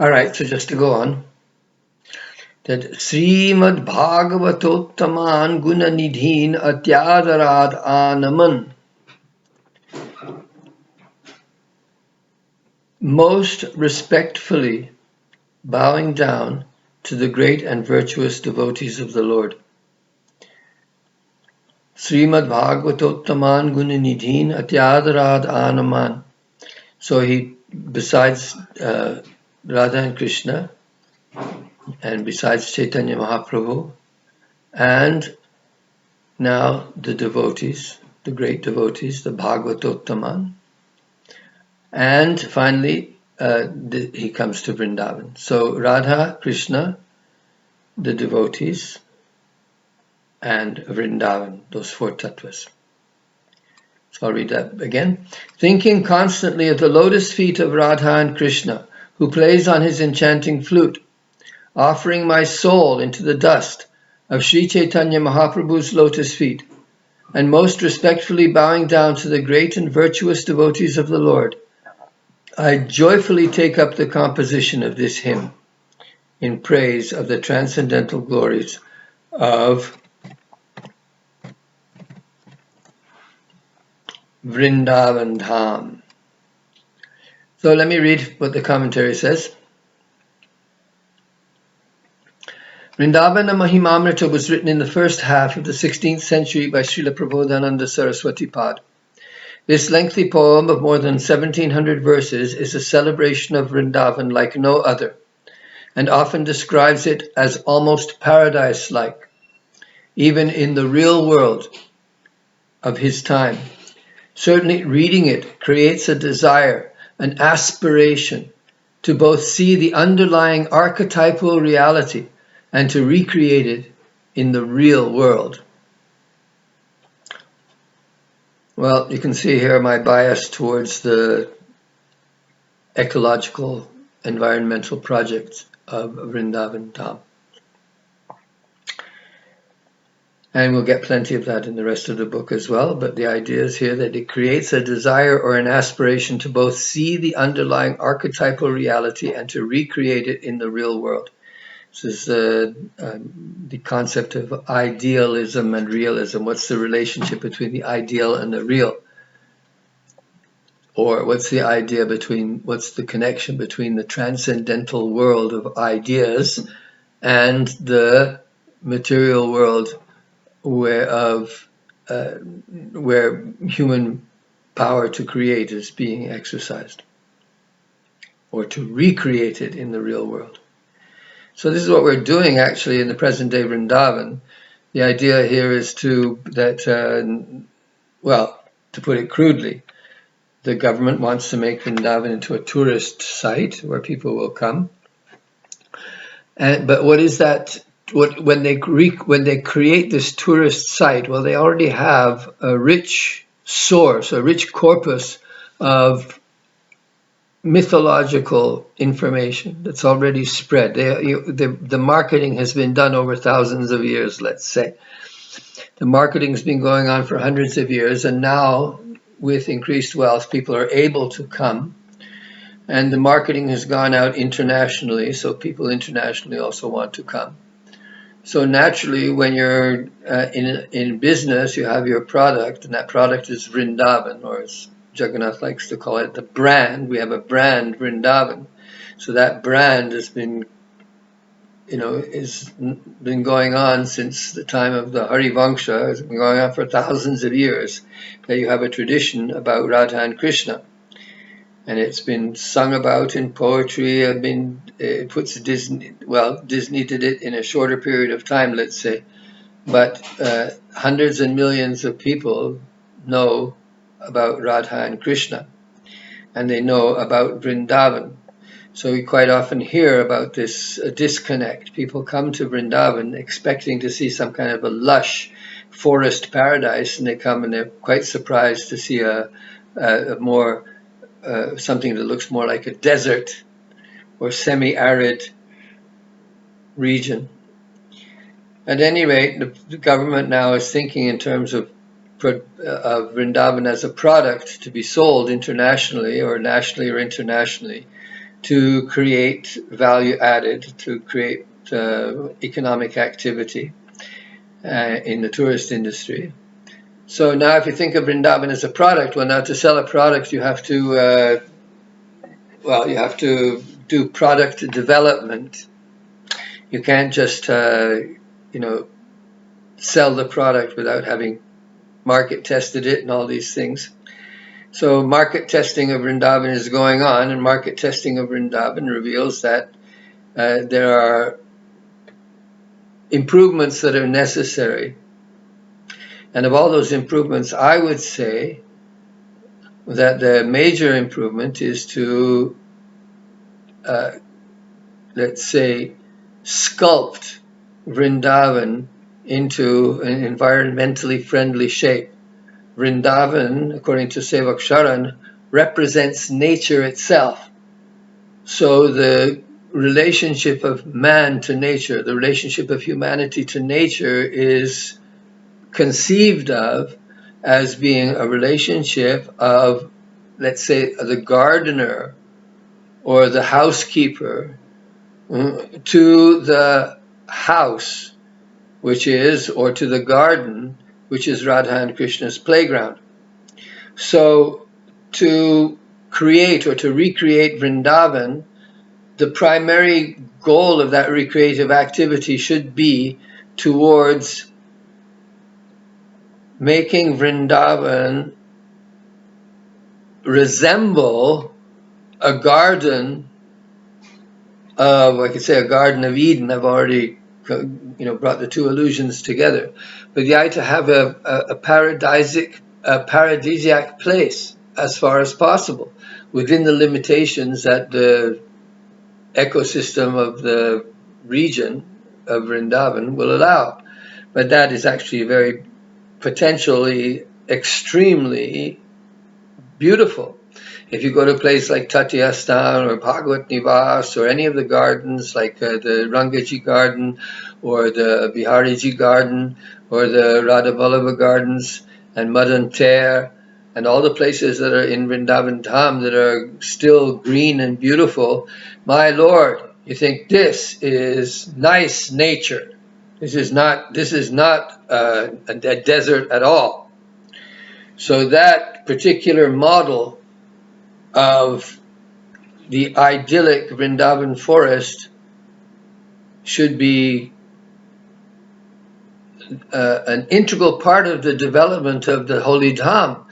All right, so just to go on, that Srimad Bhagavatottaman Gunanidhin Atyadarad Anaman, most respectfully bowing down to the great and virtuous devotees of the Lord. Srimad Bhagavatottaman Gunanidhin Atyadarad Anaman. So he, besides Radha and Krishna, and besides Chaitanya Mahaprabhu, and now the devotees, the great devotees, the Bhagavatottaman, and finally he comes to Vrindavan. So Radha, Krishna, the devotees, and Vrindavan, those four tattvas. So I'll read that again. Thinking constantly of the lotus feet of Radha and Krishna, who plays on his enchanting flute, offering my soul into the dust of Sri Chaitanya Mahaprabhu's lotus feet, and most respectfully bowing down to the great and virtuous devotees of the Lord, I joyfully take up the composition of this hymn in praise of the transcendental glories of Vrindavan Dham. So let me read what the commentary says. Vrindavana Mahimamrita was written in the first half of the 16th century by Srila Prabodhananda Saraswati Pad. This lengthy poem of more than 1700 verses is a celebration of Vrindavan like no other, and often describes it as almost paradise-like, even in the real world of his time. Certainly reading it creates a desire, an aspiration to both see the underlying archetypal reality and to recreate it in the real world. Well, you can see here my bias towards the ecological, environmental projects of Vrindavan Dham. And we'll get plenty of that in the rest of the book as well, but the idea is here that it creates a desire or an aspiration to both see the underlying archetypal reality and to recreate it in the real world. This is the concept of idealism and realism. What's the relationship between the ideal and the real? Or what's the connection between the transcendental world of ideas and the material world where human power to create is being exercised, or to recreate it in the real world? So this is what we're doing actually in the present day Vrindavan. The idea here is to put it crudely, the government wants to make Vrindavan into a tourist site where people will come. But what is that? When they create this tourist site, well, they already have a rich source, a rich corpus of mythological information that's already spread. The marketing has been done over thousands of years, let's say. The marketing has been going on for hundreds of years, and now with increased wealth, people are able to come. And the marketing has gone out internationally, so people internationally also want to come. So naturally, when you're in business, you have your product, and that product is Vrindavan, or as Jagannath likes to call it, the brand. We have a brand, Vrindavan. So that brand has been, been going on since the time of the Harivangsha. It's been going on for thousands of years. That you have a tradition about Radha and Krishna. And it's been sung about in poetry. Disney did it in a shorter period of time, let's say. But hundreds and millions of people know about Radha and Krishna. And they know about Vrindavan. So we quite often hear about this disconnect. People come to Vrindavan expecting to see some kind of a lush forest paradise, and they come and they're quite surprised to see a more something that looks more like a desert or semi-arid region. At any rate, the government now is thinking in terms of Vrindavan as a product to be sold internationally, or nationally or internationally. to create value added, to create economic activity in the tourist industry. So now if you think of Vrindavan as a product, well, now to sell a product, you have to, you have to do product development. You can't just, sell the product without having market tested it and all these things. So market testing of Vrindavan is going on, and market testing of Vrindavan reveals that there are improvements that are necessary. And of all those improvements, I would say that the major improvement is to, let's say, sculpt Vrindavan into an environmentally friendly shape. Vrindavan, according to Sevak Sharan, represents nature itself. So the relationship of man to nature, the relationship of humanity to nature is conceived of as being a relationship of, let's say, the gardener or the housekeeper to the house, which is, or to the garden, which is Radha and Krishna's playground. So to create or to recreate Vrindavan, the primary goal of that recreative activity should be towards making Vrindavan resemble a garden of, I could say, a Garden of Eden. I've already brought the two allusions together. But the idea to have a paradisiac place as far as possible within the limitations that the ecosystem of the region of Vrindavan will allow. But that is actually very potentially extremely beautiful. If you go to a place like Tatyastan or Bhagavat Nivas or any of the gardens like the Rangaji Garden or the Bihariji Garden or the Radha Vallabha Gardens and Madan Ter and all the places that are in Vrindavan Dham that are still green and beautiful, my Lord, you think this is nice nature. This is not a desert at all. So that particular model of the idyllic Vrindavan forest should be an integral part of the development of the Holy Dham,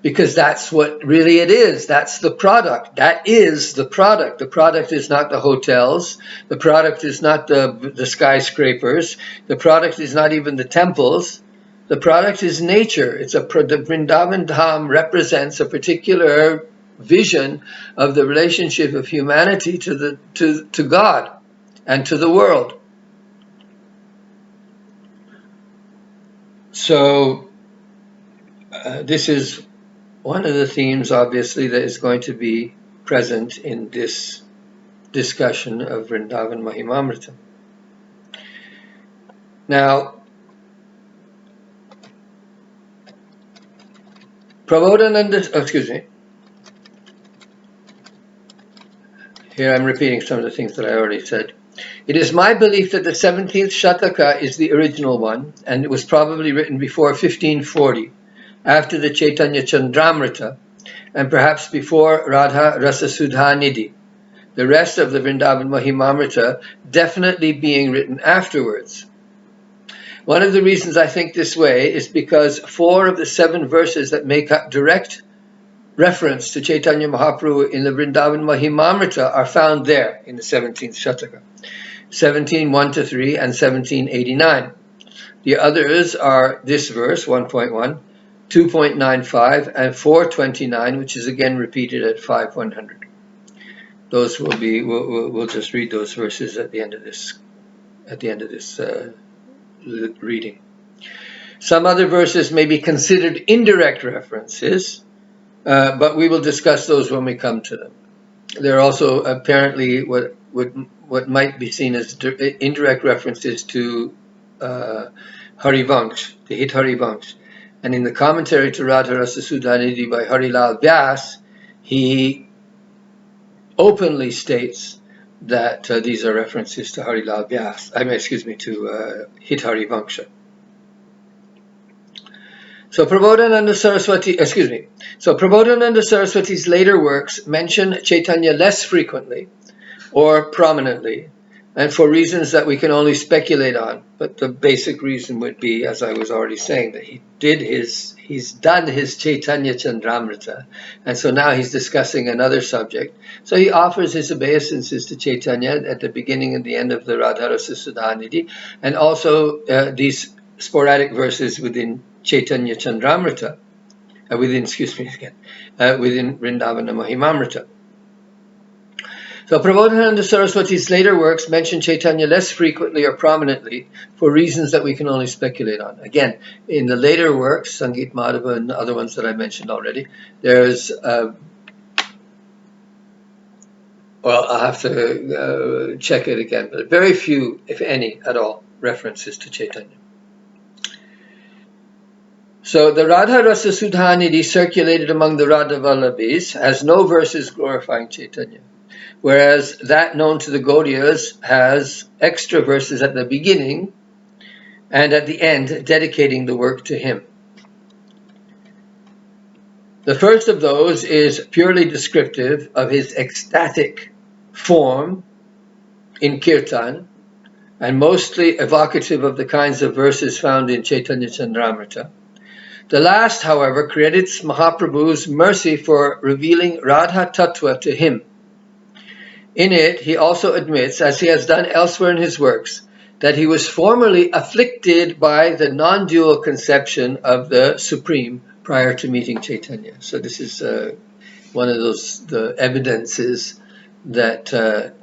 because that's what really it is. That's the product. That is the product. The product is not the hotels. The product is not the skyscrapers. The product is not even the temples. The product is nature. The Vrindavan Dham represents a particular vision of the relationship of humanity to God and to the world. So this is one of the themes, obviously, that is going to be present in this discussion of Vrindavana Mahimamrita. Now, Prabodhananda, here I'm repeating some of the things that I already said. It is my belief that the 17th Shataka is the original one, and it was probably written before 1540, after the Chaitanya Chandramrita, and perhaps before Radha Rasasudha Nidhi. The rest of the Vrindavan Mahimamrita definitely being written afterwards. One of the reasons I think this way is because 4 of the 7 verses that make up direct reference to Chaitanya Mahaprabhu in the Vrindavan Mahimamrita are found there in the 17th Shataka, 17:1-3 and 17:89. The others are this verse, 1.1, 2.95, and 4.29, which is again repeated at 5.100. Those will be. We'll just read those verses at the end of this. Reading. Some other verses may be considered indirect references, but we will discuss those when we come to them. There are also apparently what might be seen as indirect references to Harivansh, the hit Harivansh. And in the commentary to Radha Rasa Sudha Nidhi by Harilal Vyas, he openly states that these are references to Harilal Vyas, to Hithari Vangsha. So Prabodhananda Saraswati's later works mention Chaitanya less frequently or prominently, and for reasons that we can only speculate on. But the basic reason would be, as I was already saying, that he's done his Chaitanya Chandramrita, and so now he's discussing another subject. So he offers his obeisances to Chaitanya at the beginning and the end of the Radharasa Sudhanidhi, and also these sporadic verses within Chaitanya Chandramrita, within Vrindavana Mahimamrita. So Prabodhananda Saraswati's later works mention Chaitanya less frequently or prominently for reasons that we can only speculate on. Again, in the later works, Sangeet Madhava and the other ones that I mentioned already, there's, I'll have to check it again, but very few, if any at all, references to Chaitanya. So the Radha Rasa Sudhanidhi circulated among the Radha Vallabhis has no verses glorifying Chaitanya, whereas that known to the Gaudiyas has extra verses at the beginning and at the end dedicating the work to him. The first of those is purely descriptive of his ecstatic form in Kirtan and mostly evocative of the kinds of verses found in Chaitanya Chandramrita. The last, however, credits Mahaprabhu's mercy for revealing Radha Tattva to him. In it, he also admits, as he has done elsewhere in his works, that he was formerly afflicted by the non-dual conception of the Supreme prior to meeting Chaitanya. So this is one of the evidences that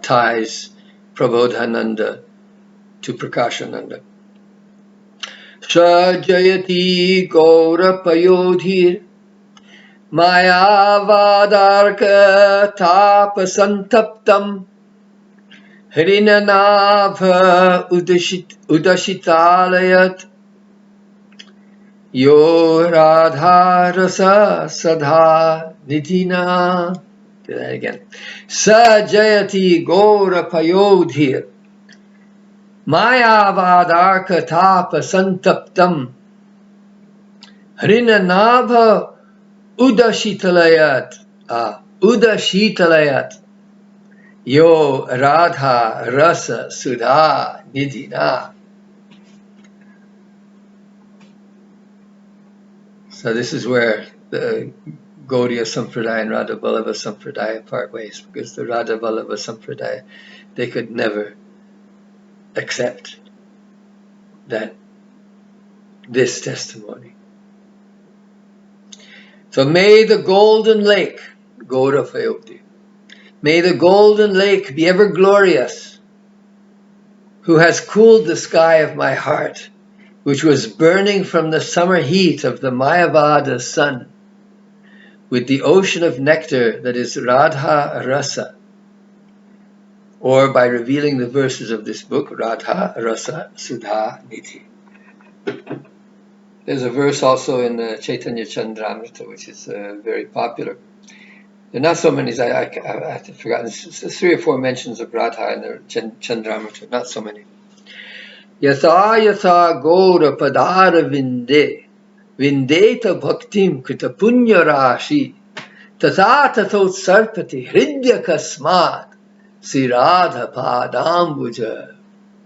ties Prabodhananda to Prakashananda. Sajayati Gaura Payodhir Mayavadarka Tapasantaptam Hrinanabha Udashitalayat Yo Radha Rasa Sadha Nidhina. Do that again. Sajayati Gaura Payodhir Mayavadarka Tapasantaptam Hrinanabha Udashitalayat Yo Radha Rasa Sudha Nidhina. So this is where the Gaudiya Sampradaya and Radha Vallabha Sampradaya part ways, because the Radha Vallabha Sampradaya, they could never accept that this testimony. So may the golden lake, Gaura Payodhi, may the golden lake be ever glorious, who has cooled the sky of my heart, which was burning from the summer heat of the Mayavada sun, with the ocean of nectar that is Radha Rasa, or by revealing the verses of this book, Radha Rasa Sudha Nidhi. There's a verse also in Chaitanya Chandramrita, which is very popular. There are not so many, I have forgotten. There's 3 or 4 mentions of Radha in the Chandramrita, not so many. Yatha yatha gaura padara vindeta bhaktim krita punya rashi tatha tathot sarpati hridya kasmat siradha padambuja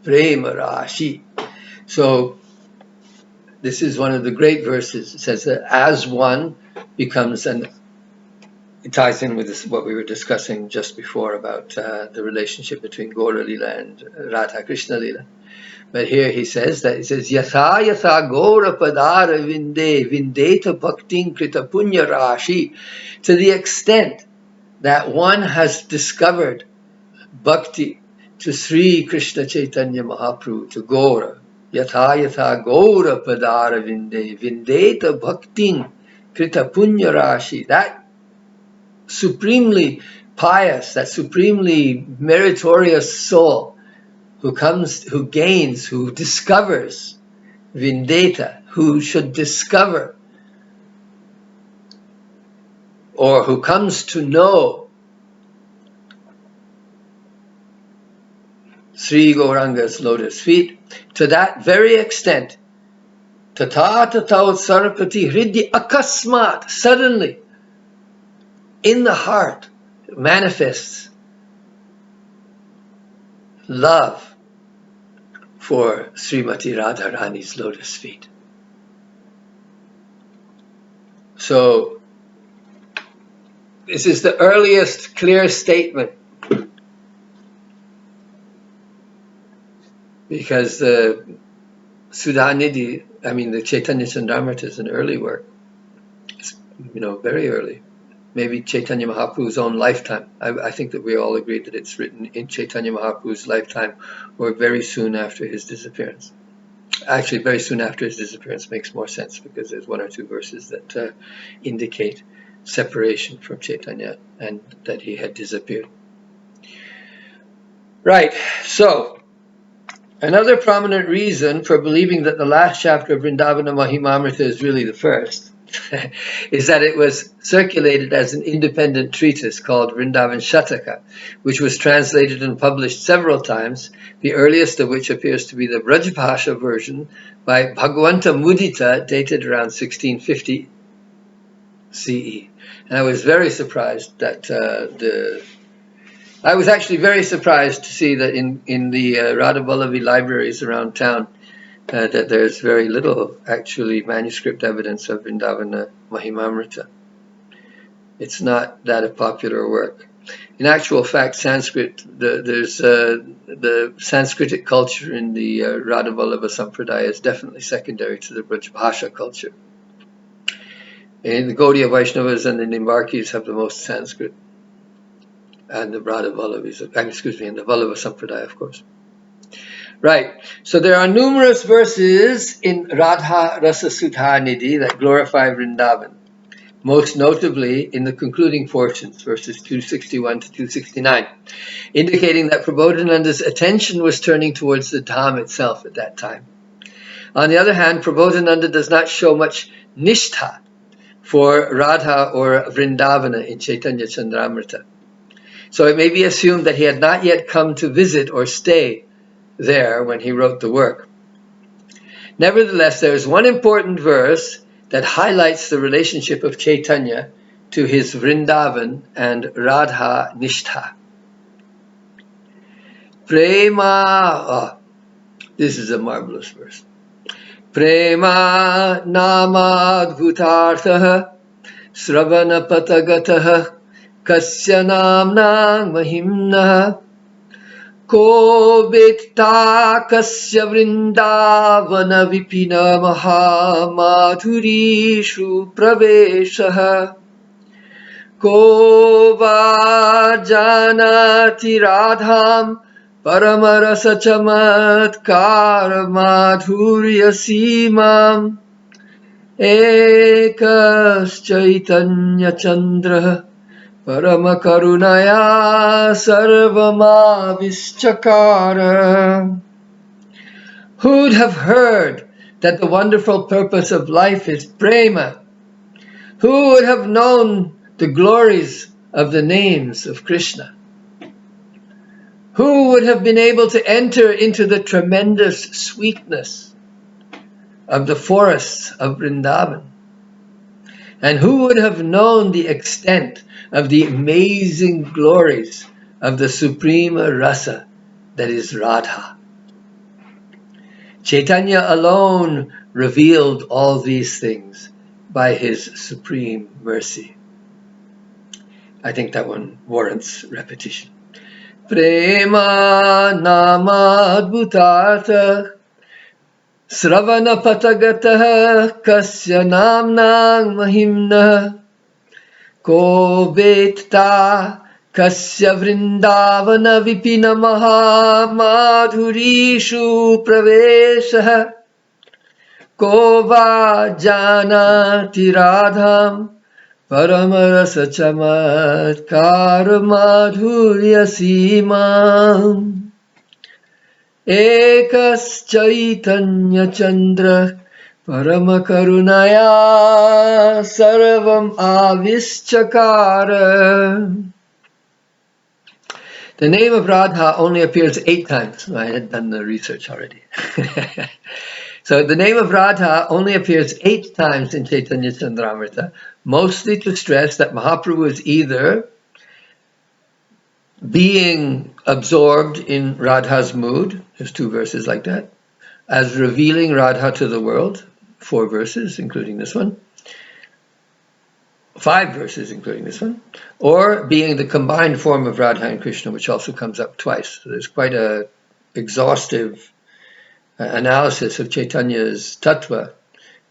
prema rashi. So this is one of the great verses. It says that as one becomes it ties in with this, what we were discussing just before about the relationship between Gaura Lila and Radha Krishna Lila. But here he says Yatha yatha Gaura padara vindeta bhaktin krita punya rashi. To the extent that one has discovered bhakti to Sri Krishna Chaitanya Mahaprabhu, to Gaura. Yatha yatha Gaura padara vindeta bhaktin krita punya rashi. That supremely pious, that supremely meritorious soul who gains, who discovers Vindeta, who should discover, or who comes to know Sri Gauranga's lotus feet, to that very extent, tata tatau sarpati hridya akasmat, suddenly, in the heart, manifests love for Srimati Radharani's lotus feet. So, this is the earliest clear statement, because the Sudhanidhi, the Chaitanya Chandramrita is an early work. It's, very early. Maybe Chaitanya Mahaprabhu's own lifetime. I think that we all agree that it's written in Chaitanya Mahaprabhu's lifetime or very soon after his disappearance. Actually, very soon after his disappearance makes more sense, because there's one or two verses that indicate separation from Chaitanya and that he had disappeared. Right, so another prominent reason for believing that the last chapter of Vrindavana Mahimamrita is really the first is that it was circulated as an independent treatise called Vrindavan Shataka, which was translated and published several times, the earliest of which appears to be the Brajbhasha version by Bhagwanta Mudita, dated around 1650 CE. And I was very surprised that I was actually very surprised to see that in the Radha Vallabhi libraries around town, that there's very little actually manuscript evidence of Vrindavana Mahimamrita. It's not that a popular work. In actual fact, Sanskrit, there's the Sanskritic culture in the Radha Vallabha Sampradaya is definitely secondary to the Brajbhasha culture. And the Gaudiya Vaishnavas and the Nimbarkis have the most Sanskrit, and the Radha Vallabhis, and the Vallabha Sampradaya, of course. Right, so there are numerous verses in Radha Rasa Sudhanidhi that glorify Vrindavan, most notably in the concluding portions, verses 261 to 269, indicating that Prabodhananda's attention was turning towards the Dham itself at that time. On the other hand, Prabodhananda does not show much nishtha for Radha or Vrindavana in Chaitanya Chandramrita. So it may be assumed that he had not yet come to visit or stay there when he wrote the work. Nevertheless, there is one important verse that highlights the relationship of Chaitanya to his Vrindavan and Radha Nishtha. Prema, this is a marvelous verse. Prema namadbhutartha sravana patagataha kasya namna mahimna ko vitta kasya vrindavana vipina mahamadhurishu praveshaha ko va janati radham paramarasa chamatkar madhurya simam ekas chaitanya chandra Paramakarunaya sarvamavischakara. Who would have heard that the wonderful purpose of life is prema? Who would have known the glories of the names of Krishna? Who would have been able to enter into the tremendous sweetness of the forests of Vrindavan? And who would have known the extent of the amazing glories of the supreme rasa that is Radha? Chaitanya alone revealed all these things by his supreme mercy. I think that one warrants repetition. Prema namadbhutartha sravana patagataha kasya namna mahimna ko vetta kasya vrindavana vipina mahamadhurishu praveshaha ko va janati radham paramarasa chamatkar madhurya simam ekas chaitanya chandra Paramakarunaya sarvam avischakara. The name of Radha only appears 8 times. I had done the research already. So the name of Radha only appears 8 times in Chaitanya Chandramrita, mostly to stress that Mahaprabhu is either being absorbed in Radha's mood, there's 2 verses like that, as revealing Radha to the world, 4 verses, including this one, 5 verses, including this one, or being the combined form of Radha and Krishna, which also comes up twice. So there's quite a exhaustive analysis of Chaitanya's tattva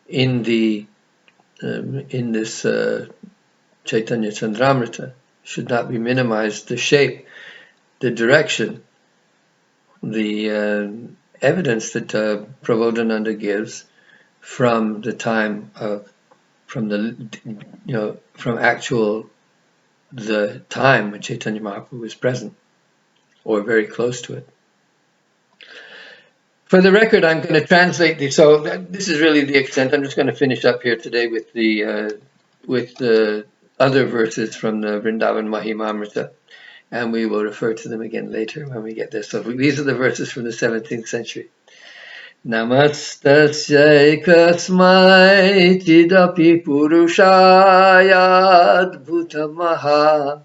in this Chaitanya Chandramrita. Should not be minimized. The shape, the direction, the evidence that Prabodhananda gives from the time of, from the time when Chaitanya Mahaprabhu was present, or very close to it. For the record, I'm going to translate these. So this is really the extent. I'm just going to finish up here today with the other verses from the Vrindavana Mahimamrita, and we will refer to them again later when we get there. So these are the verses from the 17th century. Namastasya kasmai chidapi purushaya adbhutamaha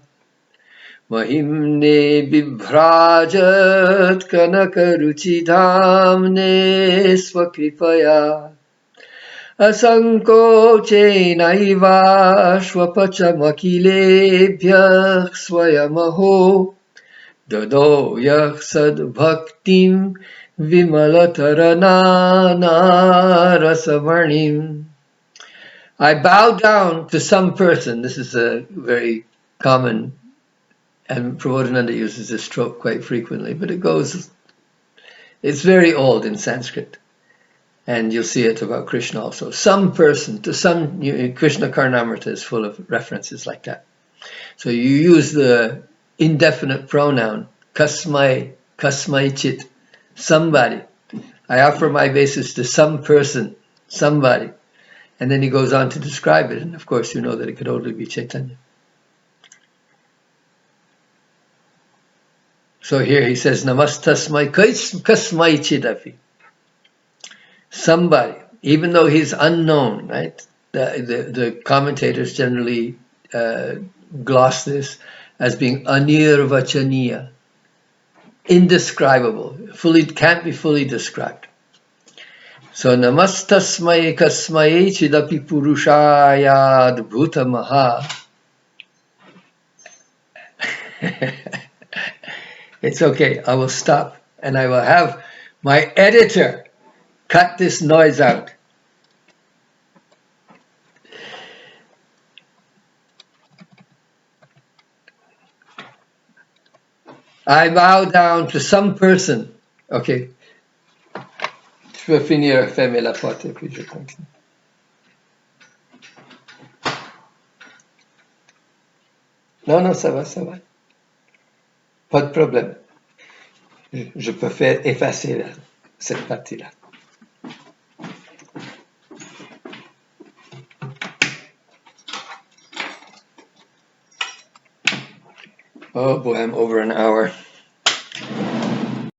Mahimne bibhrajat kanakaruchidhamne swakripaya asankocenaiva shvapachamakilebhyah swayamaho dadoyah sadbhaktim vimalatarana rasavarnim. I bow down to some person. This is a very common, and Prabodhananda uses this trope quite frequently, but it's very old in Sanskrit. And you'll see it about Krishna also. Some person, to some, Krishna Karnamrita is full of references like that. So you use the indefinite pronoun, kasmai, kasmaichit, somebody. I offer my basis to some person, somebody. And then he goes on to describe it. And of course, you know that it could only be Chaitanya. So here he says, Namastasmai kasmai chidapi. Somebody, even though he's unknown, right? The commentators generally gloss this as being anirvachaniya, indescribable, can't be fully described. So namastasmai kasmai chidapi purushaya adbhuta maha. It's okay, I will stop and I will have my editor cut this noise out. I bow down to some person. Okay. Je peux finir, fermer la porte et puis je continue. Non, ça va. Pas de problème. Je peux faire effacer cette partie-là. Oh boy, I'm over an hour.